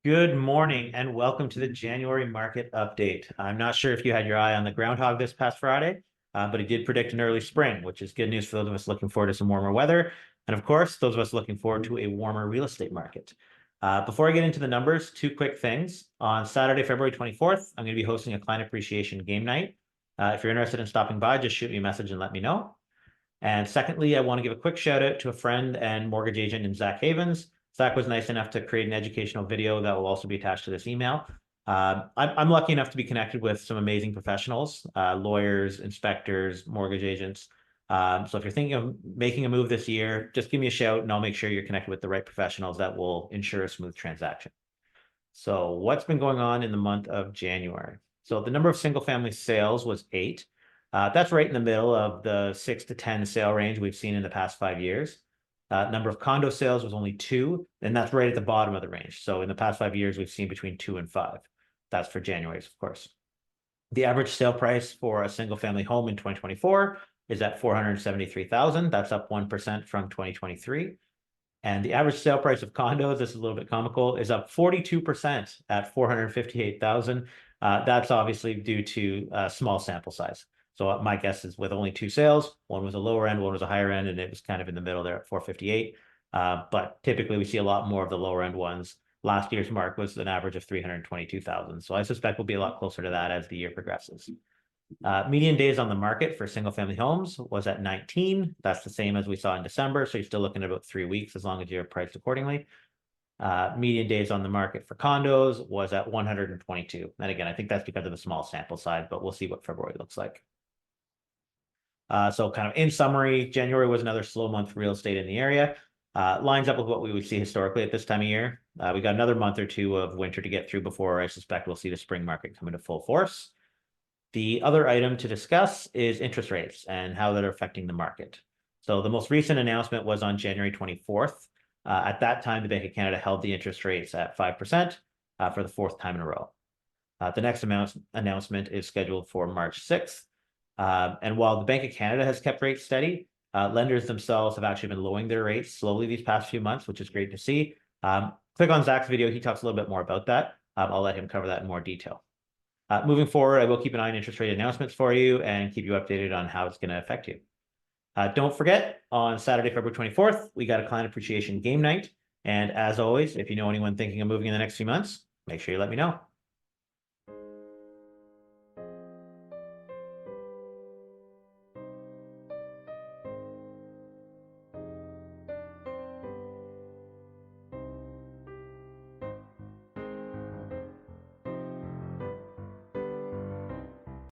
Good morning and welcome to the January market update. I'm not sure if you had your eye on the groundhog this past Friday, but he did predict an early spring, which is good news for those of us looking forward to some warmer weather. And of course, those of us looking forward to a warmer real estate market. Before I get into the numbers, two quick things. On Saturday, February 24th, I'm going to be hosting a client appreciation game night. If you're interested in stopping by, just shoot me a message and let me know. And secondly, I want to give a quick shout out to a friend and mortgage agent named Zach Havens. Zach was nice enough to create an educational video that will also be attached to this email. I'm lucky enough to be connected with some amazing professionals, lawyers, inspectors, mortgage agents. So if you're thinking of making a move this year, just give me a shout and I'll make sure you're connected with the right professionals that will ensure a smooth transaction. So what's been going on in the month of January? So the number of single family sales was 8. That's right in the middle of the 6 to 10 sale range we've seen in the past 5 years. Number of condo sales was only 2, and that's right at the bottom of the range. So in the past 5 years, we've seen between 2 and 5. That's for January's, of course. The average sale price for a single family home in 2024 is at $473,000. That's up 1% from 2023. And the average sale price of condos, this is a little bit comical, is up 42% at 458,000. That's obviously due to a small sample size. So my guess is with only 2 sales, one was a lower end, one was a higher end, and it was kind of in the middle there at 458. But typically we see a lot more of the lower end ones. Last year's mark was an average of 322,000. So I suspect we'll be a lot closer to that as the year progresses. Median days on the market for single family homes was at 19. That's the same as we saw in December. So you're still looking at about 3 weeks as long as you're priced accordingly. Median days on the market for condos was at 122. And again, I think that's because of the small sample size, but we'll see what February looks like. So kind of in summary, January was another slow month for real estate in the area. Lines up with what we would see historically at this time of year. We got another month or two of winter to get through before I suspect we'll see the spring market come into full force. The other item to discuss is interest rates and how they're affecting the market. So the most recent announcement was on January 24th. At that time, the Bank of Canada held the interest rates at 5% for the 4th time in a row. The next announcement is scheduled for March 6th. And while the Bank of Canada has kept rates steady, lenders themselves have actually been lowering their rates slowly these past few months, which is great to see. Click on Zach's video. He talks a little bit more about that. I'll let him cover that in more detail. Moving forward, I will keep an eye on interest rate announcements for you and keep you updated on how it's going to affect you. Don't forget, on Saturday, February 24th, we got a client appreciation game night. And as always, if you know anyone thinking of moving in the next few months, make sure you let me know.